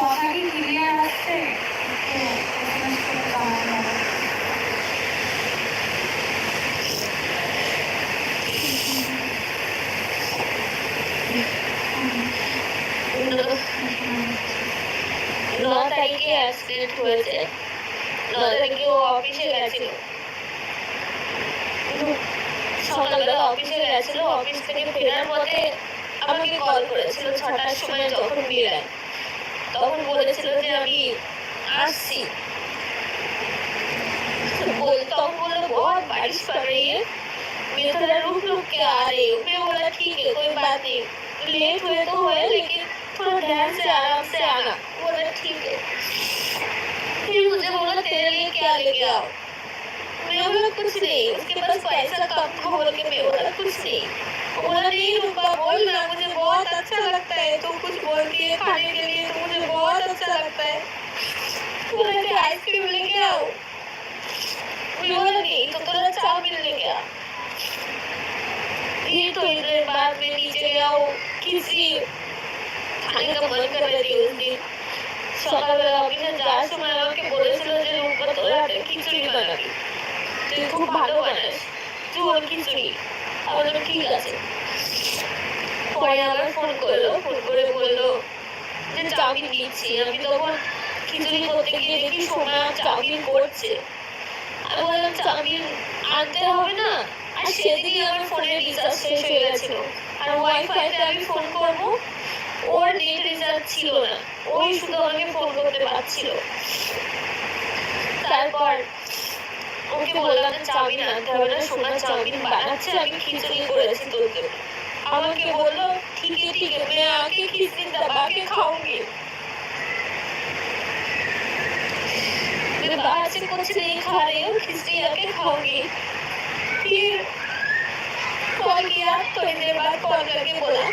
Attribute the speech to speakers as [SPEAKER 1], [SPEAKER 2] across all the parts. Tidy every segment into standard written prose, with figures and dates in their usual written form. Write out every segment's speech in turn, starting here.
[SPEAKER 1] কথা কি ক্লিয়ার আসছে? একটু SMS করলে কেমন হবে?
[SPEAKER 2] তারিখে অ্যাক্সিডেন্ট হয়েছে। 9 তারিখে ও অফিসে গেছিল, সকালবেলা অফিসে গেছিল। অফিস থেকে ফেরার পথে আমাকে কল করেছিল 6টার সময়। যখন বেরায় তখন বলেছিল যে আমি আসছি। तब बोला बहुत बारिश पड़ रही है, मैं थोड़ा रुक रुक के आ रही हूँ। मैं बोला ठीक है कोई बात नहीं, लेट हुए तो हुए लेकिन थोड़ा ध्यान से आराम से आना। बोला ठीक है। फिर मुझे बोला तेरे लिए क्या लेके आओ? मैं बोला कुछ नहीं, उसके पास पैसा कम था बोल के मैं बोला कुछ नहीं। बोला नहीं रुपा बोल ना, मुझे बहुत अच्छा लगता है तू कुछ बोलती है खाने के लिए, तो मुझे बहुत अच्छा लगता है। बोला कि आइसक्रीम लेके आओ? बोला नहीं तो थोड़ा चाउमीन लेके आ। फिर थोड़ी देर बाद मैं नीचे गया हूँ, खिचड़ी खाने का मन कर रही थी उस दिन। সকালবেলা অফিসে যাওয়ার সময় আমাকে বলেছিল যে রূপা তোর হাতে খিচুড়ি বানাবি, তুই খুব ভালো বানাস, ঝোল খিচুড়ি। আমি বললাম ঠিক আছে। পরে আবার ফোন করলো, ফোন করে বললো যে চাউমিন নিচ্ছি। আমি তখন খিচুড়ি করতে গিয়ে দেখি সোমা চাউমিন করছে। আমি বললাম চাউমিন আনতে হবে না, আর সেদিনই আমার ফোনের রিচার্জ শেষ হয়ে গেছিল, আর ওয়াইফাইতে আমি ফোন করবো, ওর নেট রিচার্জ ছিল না, ওই শুধু আমাকে ফোন করতে পারছিল। তারপর ওকে বললাম যে চাউমিন আনতে হবে না, সোনা চাউমিন বানাচ্ছে, আমি খিচুড়ি করেছি তোর জন্য। আমাকে বললো ठीक है मैं आके खिचड़ी दबा के खाऊंगी। मैं बाहर से कुछ नहीं खा रही हूँ, खिचड़ी आके खाऊंगी। फिर कॉल किया, थोड़ी देर बाद कॉल करके बोला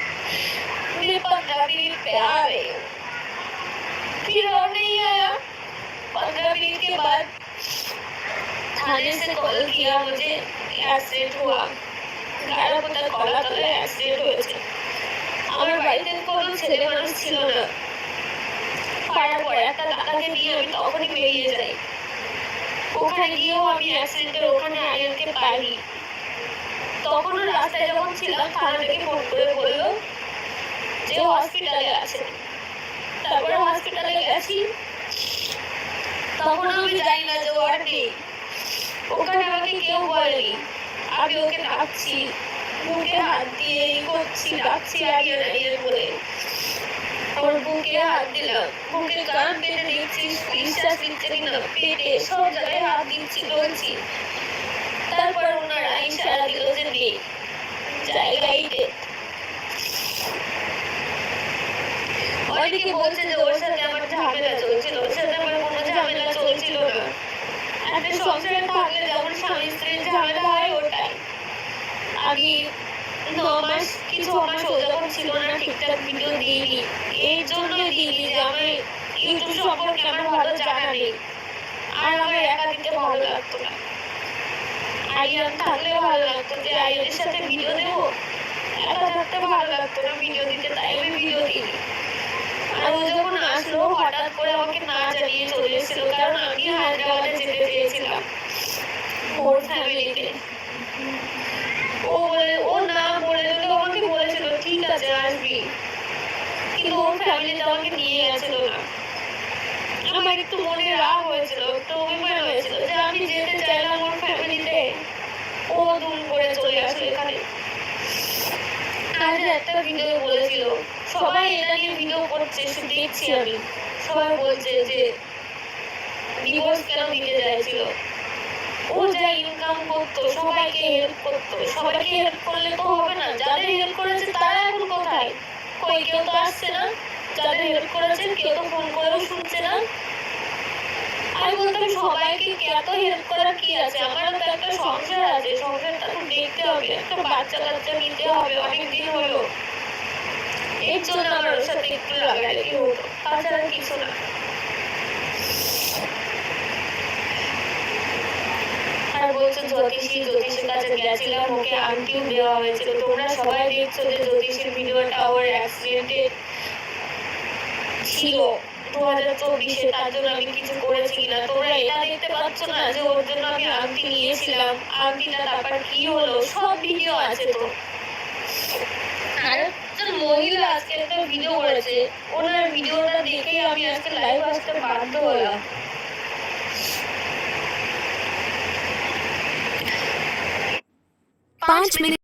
[SPEAKER 2] मैं 15 मिनट पे आ रही हूँ। फिर और नहीं आया। 15 मिनट के बाद थाने से कॉल किया मुझे, एक्सीडेंट हुआ, গাড়াপোতা কলাতলায় অ্যাক্সিডেন্ট হয়েছে। আমার বাড়িতে কোনো ছেলে মানুষ ছিল না। পাড়ার পর একটা দাদাকে নিয়ে আমি তখনই বেরিয়ে যাই। ওখানে গিয়েও আমি অ্যাক্সিডেন্টের ওখানে আরিয়ানকে পাইনি। তখনও রাস্তায় যখন ছিলাম থানা থেকে ফোন করে বললো যে হসপিটালে আছে। তারপরে হসপিটালে গেছি, তখন আমি জানি না যে ও আর নেই। ওখানে আমাকে কেউ বলেনি। আমি ওকে ডাকছি, বুকে হাত দিয়ে করছি, ডাকছি আরিয়ান আরিয়ান বলে। আমার বুকে হাত দিলাম, বুকে কান পেতে দেখছি বিশ্বাস নিচ্ছে কিনা, পেটে সব জায়গায় হাত দিচ্ছি, ডলছি। তারপর ওনারা ইশারা দিল যে নেই, জায়গায় ডেথ। অনেকে বলছে যে ওর সাথে আমার ঝামেলা চলছিল, ওর সাথে আমার কোনো ঝামেলা চলছিল না। একটা সংসারে থাকলে যেমন স্বামী স্ত্রীর ঝামেলা হয় ওটাই। আমি 9 মাস কি 6 মাস ও যখন ছিল না ঠিকঠাক ভিডিও দিইনি, এই জন্যই দিইনি যে আমার ইউটিউব সম্পর্কে আমার ভালো জানা নেই, আর আমার একা দিতে ভালো লাগতো না। আরিয়ান থাকলে ভালো লাগতো, যে আরিয়ানের সাথে ভিডিও দেবো, একা থাকতে ভালো লাগতো না ভিডিও দিতে, তাই আমি ভিডিও দিইনি। আর ও যখন আসলো হঠাৎ করে আমাকে না জানিয়ে চলে এসেছিল, কারণ আমি হায়দ্রাবাদে যেতে চেয়েছিলাম ওর ফ্যামিলিতে। ও না বলে দিল, আমাকে বলেছিল ঠিক আছে আসবি, কিন্তু ওর ফ্যামিলিতে আমাকে নিয়ে গেছিল না। আমার একটু মনে রাগ হয়েছিল, একটু অভিমান হয়েছিল যে আমি যেতে চাইলাম ওর ফ্যামিলিতে, ও দুম করে চলে আসলো এখানে। আজ একটা ভিডিও বলেছিল, সবাই এটা নিয়ে ভিডিও করছে, দেখছি আমি, সবাই বলছে যে ডিভোর্স কেন দিতে চাইছিল। ও যা ইনকাম করতো, সবাইকে হেল্প করতো, সবাইকে হেল্প করলে তো হবে না, যাদের হেল্প করেছে তারা এখন কোথায়? কই কেউ তো আসছে না, যাদের হেল্প করেছে কেউ তো ফোন করেও শুনছে না। আমি বলতাম সবাইকে এত হেল্প করার কি আছে, আমারও তো একটা সংসার আছে, সংসারটা তো দেখতে হবে, একটা বাচ্চা কাচ্চা নিতে হবে, অনেক দিন হলো। এর জন্য আমার ওর সাথে একটু লাগালাগি হতো, তাছাড়া কিছু না। আর বলছো জ্যোতিষীর কাছে গেছিলাম, ওকে আংটিও দেওয়া হয়েছিল। তোমরা সবাই দেখছো যে জ্যোতিষীর ভিডিওটা ওর অ্যাক্সিডেন্টে ছিল, 2024-এ, তার জন্য আমি কিছু করেছি না। তোমরা এটা দেখতে পাচ্ছ না যে ওর জন্য আমি আংটি নিয়েছিলাম, আংটিটা তারপর কি হলো, সব ভিডিও আছে তো। আর একজন মহিলা আজকে একটা ভিডিও করেছে, ওনার ভিডিওটা দেখে আমি আজকে লাইভ আসতে বাধ্য হলাম।
[SPEAKER 3] 5 मिनट